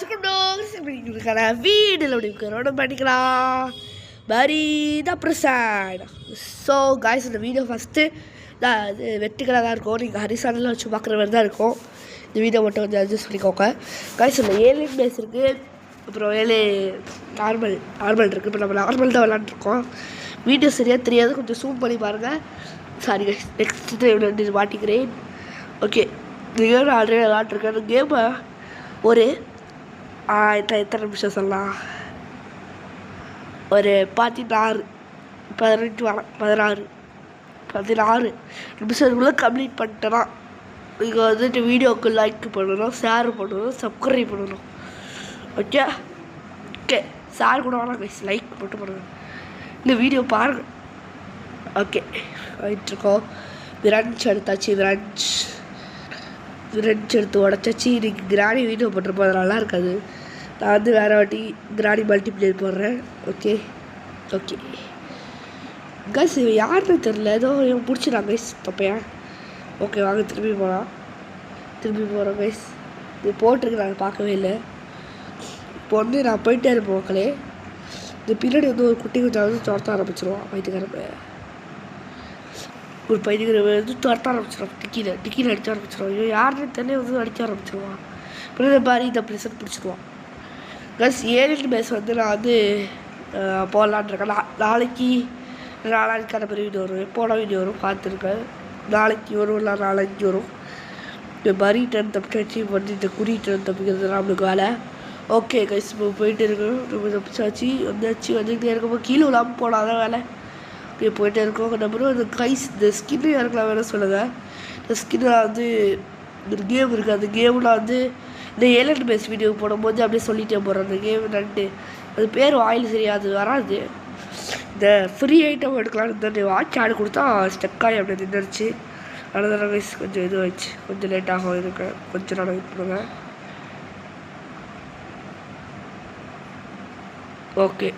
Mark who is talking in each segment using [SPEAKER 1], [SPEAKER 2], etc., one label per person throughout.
[SPEAKER 1] வணக்கம் டோக்ஸ். இப்படிக்கான வீடில் அப்படி இருக்கிறோட பண்ணிக்கலாம் பரீதா பிரசாத். ஸோ காய்ஸ், இந்த வீடியோ ஃபஸ்ட்டு நான் அது வெற்றிகளாக தான் இருக்கும். நீங்கள் ஹரிசானில் வச்சு பார்க்குற மாதிரி தான் இருக்கும். இந்த வீடியோ மட்டும் கொஞ்சம் அட்ஜஸ்ட் பண்ணிக்கோங்க காய்ஸ். இந்த 7 பேஸ் இருக்குது, அப்புறம் 7 நார்மல் இருக்குது. இப்போ நம்ம நார்மல் தான் விளாண்டுருக்கோம். வீடியோ சரியாக தெரியாது, கொஞ்சம் ஜூம் பண்ணி பாருங்கள். சாரி காய்ஸ், நெக்ஸ்ட் டைம் மாட்டிக்கிறேன். ஓகே, இந்த கேம் ஆல்ரெடி விளாட்ருக்கேன். இந்த கேமை ஒரு எத்தனை நிமிஷம் சொல்லலாம், ஒரு 16 நிமிஷத்துக்குள்ளே கம்ப்ளீட் பண்ணிட்டேன்னா நீங்கள் வந்துட்டு வீடியோவுக்கு லைக் பண்ணணும், ஷேர் பண்ணணும், சப்ஸ்கிரைப் பண்ணணும். ஓகே ஓகே, ஷேர் கூட வேணாம் கைஸ், லைக் மட்டும் பண்ணணும். இந்த வீடியோ பாருங்கள். ஓகே, ஆகிட்டுருக்கோம். விரன்ச் எடுத்தாச்சு, விரன்ச் எடுத்து உடச்சாச்சு. இன்றைக்கி கிராணி வீடியோ போட்டிருப்போம், அது நல்லா இருக்காது. நான் வந்து வேறு வாட்டி கிராணி மல்டிப்ளேயர் போடுறேன். ஓகே ஓகே கைஸ், யாருன்னு தெரில, ஏதோ இவன் பிடிச்சிடான் கைஸ் தப்பையன். ஓகே வாங்க திரும்பி போகிறோம் கைஸ். இது போட்டிருக்கு, நான் பார்க்கவே இல்லை. இப்போ வந்து நான் போயிட்டே இருப்பேன் மக்களே. இந்த பின்னாடி வந்து ஒரு குட்டி கொஞ்சம் வந்து துரத்த ஆரம்பிச்சிருவான். வயிற்றுக்காரப்ப ஒரு பையனுக்கு வந்து துரத்த ஆரம்பிச்சிடும். டிக்கியில் அடிக்க ஆரம்பிச்சிடுவான். ஐயோ யாருன்னு தெரியல, வந்து அடிக்க ஆரம்பிச்சிடுவான். அப்புறம் இந்த மாதிரி இந்த ப்ரெஷர் பிடிச்சிடுவான் ப்ளஸ் 7 பேஸ் வந்து நான் வந்து போடலான்ட்ருக்கேன். நாளைக்கான பெரிய வீடியோ வரும், போன வீடியோ வரும், பார்த்துருக்கேன். நாளைக்கு வரும், இல்லை நாளைக்கு வரும். இந்த மாதிரி டர்ன் தப்பிச்சாச்சு வந்து இந்த குறி டர்ன் தப்பிக்கிறது நம்மளுக்கு வேலை. ஓகே கைஸ், இப்போ போயிட்டு இருக்கோம். நம்ம தப்பிச்சாச்சு, வந்துக்கிட்டே இருக்கும்போது கீழே விழாமல் போனாதான் வேலை. இப்படியே போயிட்டே இருக்கோம். நம்பரும் இந்த கைஸ், இந்த ஸ்கின்னு இறக்கலாம் வேணும் சொல்லுங்கள். இந்த ஸ்கின்னில் வந்து ஒரு கேம் இருக்குது. அந்த கேமில் வந்து இந்த 7 பேஸ் வீடியோ போடும்போது அப்படியே சொல்லிகிட்டே போகிறோம். அந்த கேம் நட்டு அது பேர் வாயில் சரியாது வராது. இந்த ஃப்ரீ ஐட்டம் எடுக்கலான்னு இந்த வாட்ச் ஆடு கொடுத்தா ஸ்டெக்காகி அப்படி நின்றுச்சு. அதனால கைஸ் கொஞ்சம் இது ஆயிடுச்சு, கொஞ்சம் லேட்டாகும். இருக்கு கொஞ்சம் நாள் வெயிட் பண்ணுங்க. ஓகே,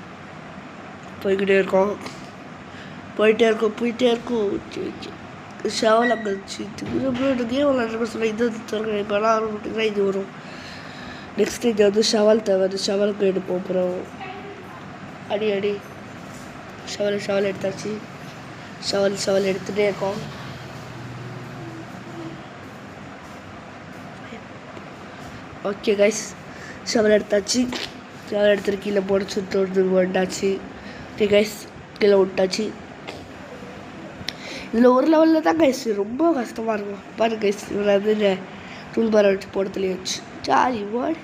[SPEAKER 1] போய்கிட்டே இருக்கோம். ஷவல் அங்கே இருந்துச்சு. இந்த கேம் விளாட்ற சொல்ல இது திறக்கிறேன். இப்போ எல்லாம் இது வரும். நெக்ஸ்ட் இது வந்து ஷவல் தேவை. ஷவலுக்கு எடுப்போம். அப்புறம் அடி ஷவல் எடுத்தாச்சு. ஷவல் எடுத்துகிட்டே இருக்கோம். ஓகே கைஸ், ஷவல் எடுத்தாச்சு. ஷவல் எடுத்துட்டு கீழே போட்டு சுட்டு வந்தாச்சு. ஓகே கைஸ், கீழே விட்டாச்சு. இதில் ஒரு லெவலில் தான் கைஸ் ரொம்ப கஷ்டமாக இருக்கும். பாருங்க கைஸ், இதில் வந்து டூல் பாரை வச்சு போடத்துலேயே வச்சு சாரி வேர்டு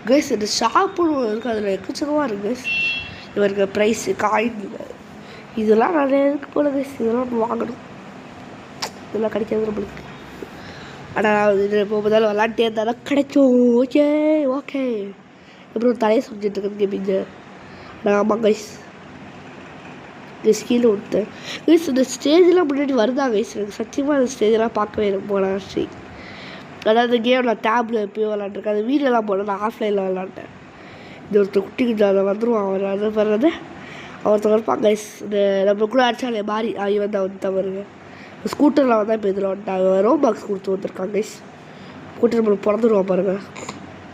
[SPEAKER 1] கைஸ். இந்த ஷாப்புன்னு இருக்குது, அதில் எக்கச்சக்கமாக இருக்குது கைஸ். இவருக்கு ப்ரைஸு காயின் இதெல்லாம் நிறைய இருக்குது போல கைஸ். இதெல்லாம் வாங்கணும், இதெல்லாம் கிடைக்காது நம்மளுக்கு. ஆனால் இது போகும்போதாலும் விளாண்டே இருந்தாலும் கிடைக்கும். ஓகே அப்புறம் தலையை சுற்றிட்டு இருக்குது கேமிங்க. ஆமாம் கைஸ், கீழே விட்டேன் கைஸ். இந்த ஸ்டேஜெலாம் முன்னாடி வருதா கைஸ்? எனக்கு சத்தியமாக அந்த ஸ்டேஜெலாம் பார்க்கவே எனக்கு போனாச்சு. அதாவது கேம் நான் டேப்பில் எப்போயும் விளாண்டுருக்கேன். அது வீடியோலாம் போட நான் ஆஃப்லைனில் விளாண்டேன். இந்த ஒருத்தர் குட்டி கொஞ்சம் அதை வந்துடுவான். அவர் அதை வர்றது ஒருத்தர் இருப்பான் கைஸ். இந்த நம்ம கூட அடித்தாலே மாறி வந்து வந்து வருங்க. ஸ்கூட்டரில் வந்தால் இப்போ இதில் வந்துட்டாங்க. ரோபாக்ஸ் கொடுத்து வந்துருக்காங்க கைஸ். ஸ்கூட்டர் நம்மளுக்கு பிறந்துடுவான் பாருங்கள்.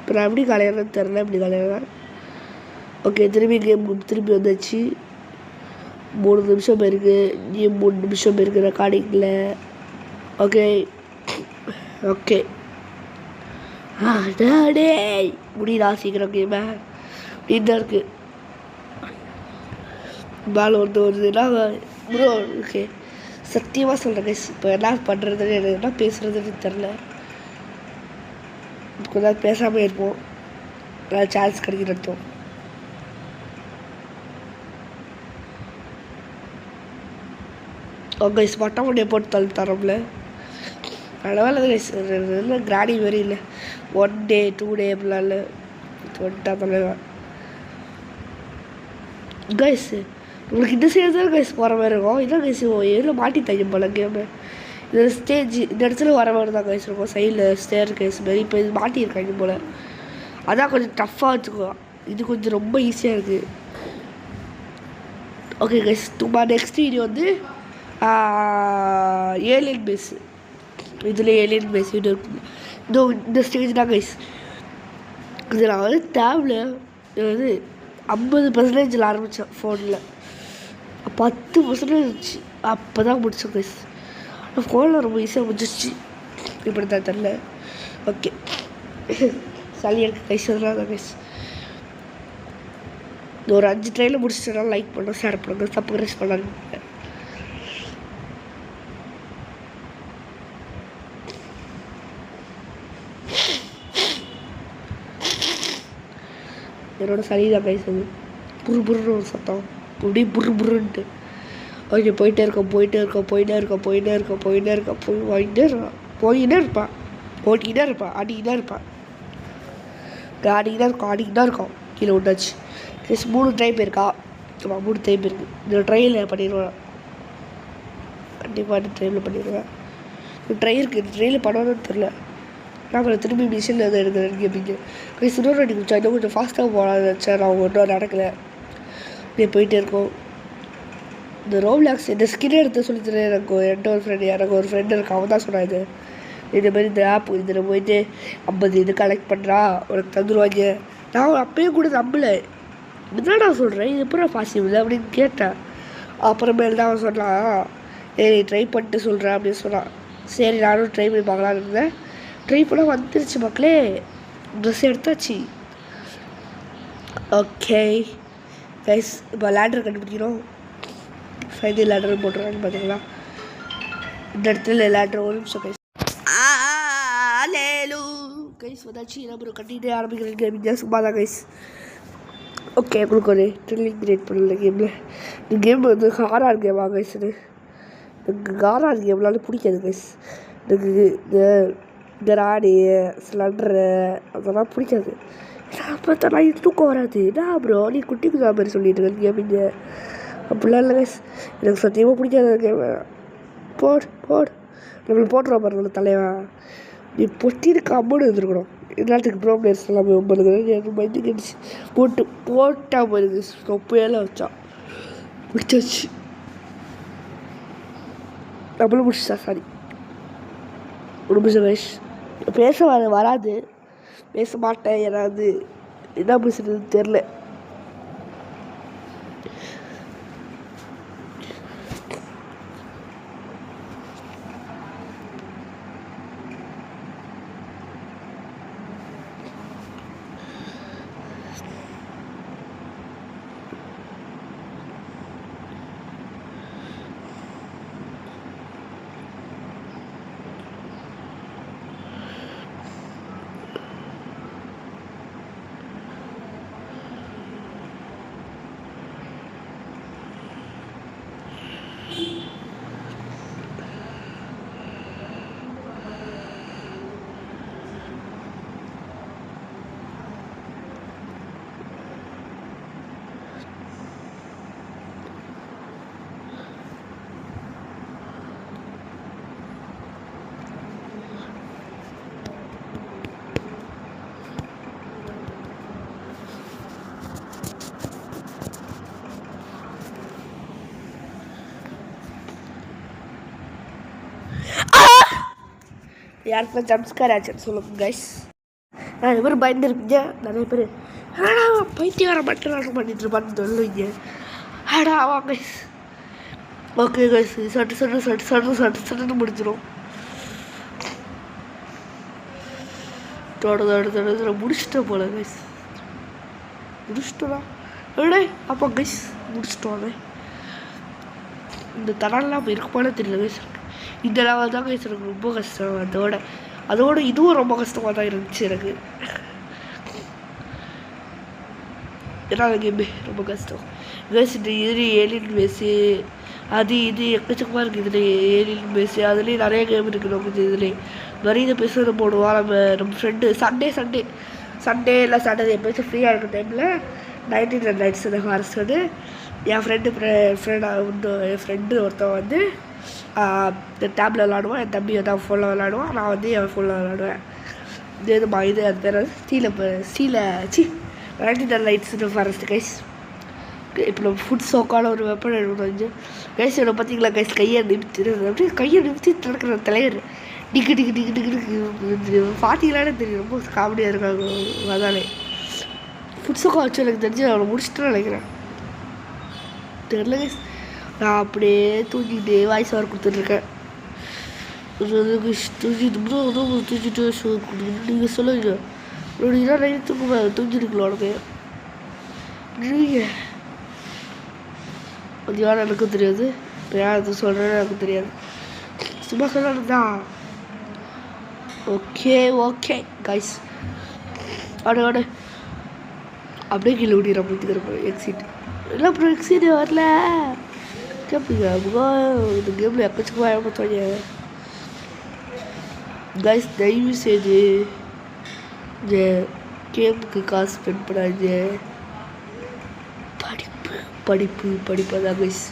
[SPEAKER 1] இப்போ நான் எப்படி கலையிறேன்னு தெரில, எப்படி கலையிறேன். ஓகே, திரும்பி வந்துச்சு. 3 நிமிஷம் இருக்குது. இங்கேயும் 3 நிமிஷம் இருக்குது ரெக்கார்டிங்கில். ஓகே டே முடியலா சீக்கிரம் கேம அப்படின்னு தான் இருக்குது. பால் வருதுன்னா ப்ரோ. ஓகே, சத்தியமாக சொல்கிறேன் கைஸ், இப்போ என்ன பண்ணுறதுன்னு எனக்கு என்ன பேசுகிறதுன்னு தெரில. கொஞ்சம் பேசாமல் இருப்போம், நல்லா சான்ஸ் கிடைக்கிறோம். கைஸ் மொட்டை மொட்டையை போட்டு தரம்ல அதனால கைஸ் இல்லை கிராணி மாரி இல்லை. 1 டே 2 டே அப்படிலாம் இல்லை, வந்துட்டா தலைவன் கைஸ். உங்களுக்கு இந்த சைடு தான் கைஸ் போகிற மாதிரி இருக்கும். இதான் கைஸ் எவ்வளோ மாட்டி தைக்கும் போல கேமு. இந்த ஸ்டேஜ் இந்த இடத்துல வர மாதிரி தான் கைஸ் இருக்கும். சைடில் ஸ்டேர் கைஸ் மாரி இப்போ இது மாட்டியிருக்காங்க போல். அதான் கொஞ்சம் டஃப்பாக வச்சுக்கோ. இது கொஞ்சம் ரொம்ப ஈஸியாக இருக்குது. ஓகே கைஸ், நெக்ஸ்ட் வீடியோ வந்து 7 பேஸ். இதில் 7 பேஸ் வீடியோ இருக்குது. இந்த ஸ்டேஜ் தான் கைஸ் இது நான் வந்து டேபில் வந்து 50% ஆரம்பித்தேன் ஃபோனில் 10% இருந்துச்சு அப்போ தான் முடித்தேன் கைஸ். ஃபோனில் ரொம்ப ஈஸியாக முடிஞ்சிச்சு இப்படி தான் தெரில. ஓகே சளி எனக்கு கைஸ் தான் கைஸ். ஒரு 5 ட்ரையில் முடிச்சிட்டேன்னா லைக் பண்ணுங்கள், ஷேர் பண்ணுங்கள், சப்ஸ்கிரைப் பண்ணாங்க. என்னோட சளி தான் கைஸ் அது புருன்னு ஒரு சத்தம் அப்படியே புருன்ட்டு. ஓகே போயிட்டே இருப்பான் ஆடிக்கிட்டே இருக்கான். கீழே விட்டாச்சு. ப்ளஸ் 3 ட்ரைப் இருக்கா. 3 ட்ரைப் இருக்குது. இந்த ட்ரையில் பண்ணிடுவேன், கண்டிப்பாக இந்த ட்ரைவில் பண்ணிடுவேன். இந்த ட்ரை இருக்குது, இந்த ட்ரையில் பண்ணுவான்னு தெரில. நான் திரும்பி மிஷினில் எதுவும் எடுக்கிறேன்னு கேட்பீங்க. இன்னொரு அடி குடிச்சா இன்னும் கொஞ்சம் ஃபாஸ்ட்டாக போகலான்னு நினச்சேன். நான் ஒன்றும் நடக்கலை, இப்படியே போயிட்டே இருக்கோம். இந்த ரோப்ளாக்ஸ் இந்த ஸ்கின் எடுத்து சொல்லித்தரேன். எனக்கு ஒரு ஃப்ரெண்டு இருக்கு, அவன் தான் சொன்னான் இது மாதிரி இந்த ஆப் இதில் போயிட்டு 50 இது கலெக்ட் பண்ணுறா உனக்கு தந்துடுவாங்க. நான் அப்பயே கூட நம்பலை, இதுதான் நான் சொல்கிறேன், இது எப்படி பாசிபிள் அப்படின்னு கேட்டேன். அப்புறமேல் தான் அவன் சொன்னான், நீ ட்ரை பண்ணிட்டு சொல்கிறேன் அப்படின்னு சொன்னான். சரி நானும் ட்ரை பண்ணி பார்க்கலான்னு இருந்தேன். ட்ரை பண்ண வந்துருச்சு மக்களே, ட்ரெஸ் எடுத்தாச்சு. ஓகே கைஸ், இப்போ லேண்டர் கண்டுபிடிக்கிறோம். ஃபைனல் லேண்டர் போட்டுருக்காங்க பார்த்தீங்களா. இந்த இடத்துல லேண்டர் ஒரு நிமிஷம் கைஸ். கைஸ் வந்தாச்சு, நம்ம கட்டிகிட்டே ஆரம்பிக்கிறேன் கேமிங் சும்மா தான் கைஸ். ஓகே உங்களுக்கு ஒரு ட்ரில்லிங் கிரியேட் பண்ணல கேமில். இந்த கேம் வந்து ஹாரர் கேமாக கைஸ். எனக்கு ஹாரர் கேம்னாலும் பிடிக்காது கைஸ். எனக்கு இந்த ராணி ஸ்லண்டரு அதெல்லாம் பிடிக்காது. பார்த்தா தூக்கம் வராது. என்ன ப்ரோ நீ குட்டிக்கு தான் மாதிரி சொல்லிட்டு இருக்கேன் கேமிங்க, அப்படிலாம் இல்லை கைஸ். எனக்கு சத்தியமாக பிடிக்காது கேமு. போடு நம்மளுக்கு போட்டுருவா பாருங்க தலைவன். நீ பொட்டிருக்கு அம்மனு இருந்துருக்கணும். எல்லாத்துக்கு ப்ராப்ளம்ஸ் எல்லாமே உங்களுக்கு எனக்கு மைண்டு கிடச்சி போட்டா போயிருது. தொப்பையெல்லாம் வச்சா முடிச்சாச்சு, நம்மளும் முடிச்சா. சாரி ஒரு நிமிஷம் கைஸ். பேச வராது, பேச மாட்டேன். ஏதாவது என்ன பேசுறதுன்னு தெரில. யாருக்குமே ஜம்ஸ்கார் ஆச்சுன்னு சொல்லுங்க கைஸ். நான் இது மாதிரி பயந்துருப்பீங்க நிறைய பேர். ஆடா பைத்தியக்கார மட்டும் பண்ணிட்டு இருப்பான்னு சொல்லுவீங்க. ஆடா வா கைஸ். ஓகே கைஸ், சட்டு முடிச்சிடும். முடிச்சிட்டேன் போல கைஸ். முடிச்சிட்டோம் அப்போ கைஸ் முடிச்சிட்டோம். இந்த தடலாம் இருக்குமானே தெரியல கைஸ். இந்த லெவல் தான் கைஸ் எனக்கு ரொம்ப கஷ்டம். அதோட இதுவும் ரொம்ப கஷ்டமாக தான் இருந்துச்சு எனக்கு. ஏன்னா அந்த கேமு ரொம்ப கஷ்டம் கைஸ். இந்த இதில் ஏலியன் பேஸு அது இது எக்கச்சக்கமாக இருக்குது. இதில் ஏலியன் பேஸு அதுலேயும் நிறைய கேம் இருக்குது. நமக்கு இதுலேயே நிறைய பேசுகிற போடுவோம். நம்ம ஃப்ரெண்டு சண்டே இல்லை சாட்டர்டே எப்போச்சும் ஃப்ரீயாக இருக்கிற டைமில் 19 நைட்ஸ் இந்த ஹாரஸ் வந்து என் ஃப்ரெண்டு ஒருத்தன் வந்து இந்த டேப்பில் விளாடுவான். என் தம்பி வந்து ஃபோனில் விளாடுவான், நான் வந்து என் ஃபோனில் விளாடுவேன். இது அது பேர் ஸ்டீல 19 நைட்ஸ் ஃபாரஸ்ட் கைஸ். இப்போ நம்ம ஃபுட் சோக்கான ஒரு வெப்பன் எடுக்கணும் கைஸ். என்னை பார்த்தீங்களா கைஸ், கையை நிமித்தி நடக்கிற தலைவர் டிக்கு பார்த்தீங்களானே தெரியும். ரொம்ப காமெடியாக இருக்காங்க அதானே. புதுசாக காய்ச்சல் எனக்கு தெரிஞ்சு அவனை முடிச்சுட்டு நினைக்கிறேன். தெரியல கைஸ். நான் அப்படியே தூங்கிட்டே வாய்ஸ் ஓவர் கொடுத்துட்ருக்கேன். தூங்கிட்டு நீங்கள் சொல்லுங்க. நீங்கள் நைட்டு தூங்கிருக்கலாம் உனக்கு. நீங்கள் அது யாரும் எனக்கும் தெரியாது. இப்போ யார் அது சொல்கிறேன்னு எனக்கு தெரியாது. சும்மா சொல்லணும்தான். Okay okay guys. ஆட அப்படியே கீழே ஓடிடுற அப்படிங்கிற எக்ஸிட் இல்லை. அப்புறம் எக்ஸிட் வரல கேட்பீங்க. இந்த கேமில் எக்கச்சக்கமாக ஏமாத்தாங்க கைஸ். தயவு செய்து இந்த கேமுக்கு காசு ஸ்பெண்ட் பண்ணாங்க. படிப்பு தான் கைஸ்.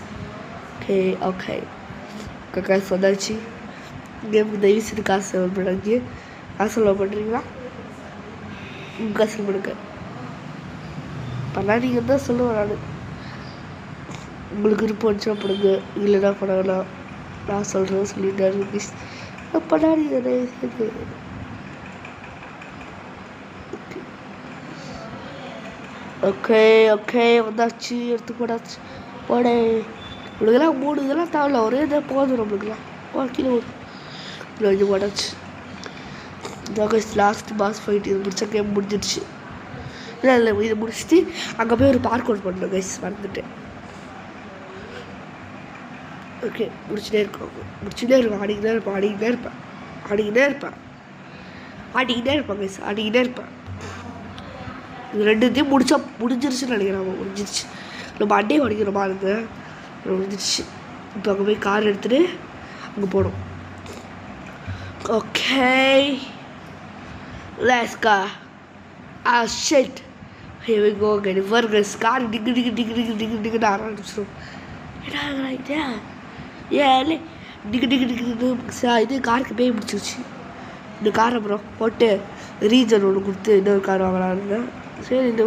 [SPEAKER 1] ஓகே ஓகே காசு வந்தாச்சு. கேமுக்கு தயவு செய்து காசு செலவு பண்ணாங்க. காசு செலவு பண்ணுறீங்களா? காசு செலவு பண்ணுங்க. பண்ணாதீங்க தான் சொல்லுவேன் நான். உங்களுக்கு விருப்பம் வந்துச்சுன்னா பண்ணுங்க, இல்லைன்னா பண்ண வேணாம். நான் சொல்கிறேன் சொல்லிட்டாரு ப்ளீஸ். பண்ணாதீங்க தயவு செய்து. ஓகே ஓகே வந்தாச்சு. எடுத்து போடாச்சு. போட இவளுக்கெல்லாம் 3 இதெல்லாம் தேவையில்ல. ஒரே இதாக போதும் நம்மளுக்குலாம். கீழே இது போட்டாச்சு. இதாக லாஸ்ட் பாஸ் ஃபைட். இது முடிச்ச கேம் முடிஞ்சிடுச்சு. இல்லை இதை முடிச்சுட்டு அங்கே போய் ஒரு பார்க் அவுட் பண்ணணும் கைஸ். மறந்துட்டேன். ஓகே முடிச்சுட்டே இருக்கோம். ஆடிக்கிட்டே இருப்பேன் கைஸ். ஆடிக்கிட்டே இருப்பேன். இது 2த்தையும் முடிஞ்சிருச்சுன்னு நினைக்கிறேன். முடிஞ்சிருச்சு. நம்ம அண்டையை உடைக்கிறோமா இருந்து முடிஞ்சிருச்சு. இப்போ அங்கே போய் கார் எடுத்துகிட்டு அங்கே போகணும். Okay let's go. Shit here we go again. Burgers car டிக்கு ஆரம்பிச்சிடும். என்ன ஏன் இது காருக்கு போய் முடிச்சிருச்சு. இந்த கார் அப்புறம் போட்டு ரீஜன் ஒன்று கொடுத்து இன்னொரு கார் வாங்கலான்னு. சரி இந்த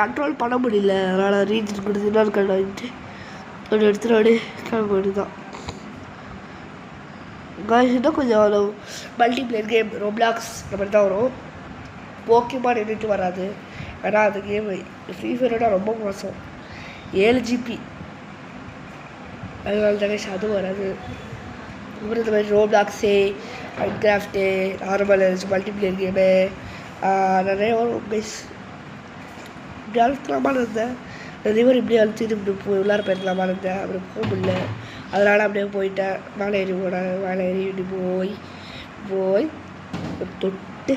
[SPEAKER 1] கண்ட்ரோல் பண்ண முடியல. அதனால் ரீஜன் கொடுத்து இன்னொரு கார் வாங்கிட்டு ஒன்று எடுத்துகிட்டு அப்படியே கிளம்ப வேண்டியதுதான். இன்னும் கொஞ்சம் மல்டிப்ளேயர் கேம் ரோப்ளாக்ஸ் இந்த மாதிரி தான் வரும். போக்கிமான் எண்ணிட்டு வராது. ஏன்னா அந்த கேம் ஃப்ரீ ஃபயரோட ரொம்ப மோசம். 7 GB. அதனால தானே அதுவும் வராது. அப்புறம் இந்த மாதிரி ரோப்ளாக்ஸு, மைன்கிராஃப்ட்டு, நார்மல் மல்டிப்ளேயர் கேமு நிறைய வரும் கைஸ். இப்படி அழுத்தலாமான்னு இருந்தேன். நிறைய பேர் இப்படி அழுத்திட்டு இப்படி போய் உள்ளார போயிருக்கலாமான்னு இருந்தேன். அப்படி போக முடியல. அதனால் அப்படியே போயிட்டேன். மேலே ஏறி போய் தொட்டு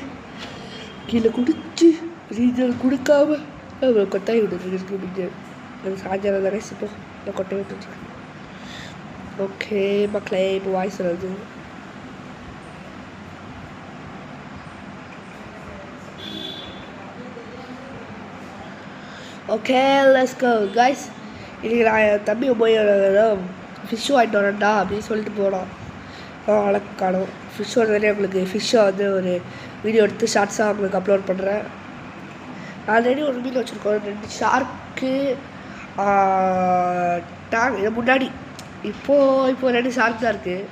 [SPEAKER 1] கீழே குடிச்சு ரீஜன் கொடுக்காம அப்புறம் கொட்டாய் விட்டுருக்கு. முடிஞ்சு எனக்கு சாயங்காலம் தானே இப்போ நான் கொட்டை விட்டுருக்கேன். ஓகே மக்களே இப்போ வாய்ஸ் வருது. Okay let's go guys. இன்றைக்கி நான் என் தம்பி போய் ஃபிஷ்ஷு வாங்கிட்டு வரேன்டா அப்படின்னு சொல்லிட்டு போனோம். வழக்கு காணும். ஃபிஷ் வரதே உங்களுக்கு ஃபிஷ்ஷை வந்து ஒரு வீடியோ எடுத்து ஷார்ட்ஸாக உங்களுக்கு அப்லோட் பண்ணுறேன். ஆல்ரெடி ஒரு வீடியோ வச்சுருக்கோம். 2 ஷார்க்கு டேங்க். இது முன்னாடி இப்போது 2 ஷார்க் தான் இருக்குது.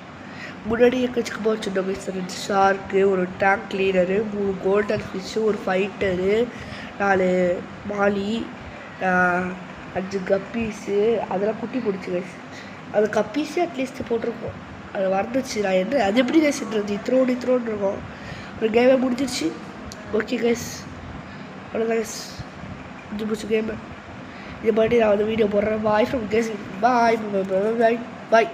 [SPEAKER 1] முன்னாடி எக்கச்சக்கமாக வச்சுருந்தோம். 2 ஷார்க்கு, ஒரு டேங்க் கிளீனரு, 3 கோல்டன் ஃபிஷ்ஷு, ஒரு ஃபைட்டரு, 4 மாலி, 5 கப்பீஸு. அதெல்லாம் குட்டி பிடிச்சி கைஸ். அது கப்பீஸு அட்லீஸ்ட் போட்டிருக்கோம். அது வந்துச்சு. நான் என்ன அது எப்படி கைஸ் இருந்தது இத்தரோடு இருக்கும். ஒரு கேமே முடிஞ்சிருச்சு. ஓகே கைஸ் அவ்வளோதான் கைஸ். முடிச்சு கேமு. இது மாதிரி நான் வந்து வீடியோ போடுறேன். Bye from guys. பாய்.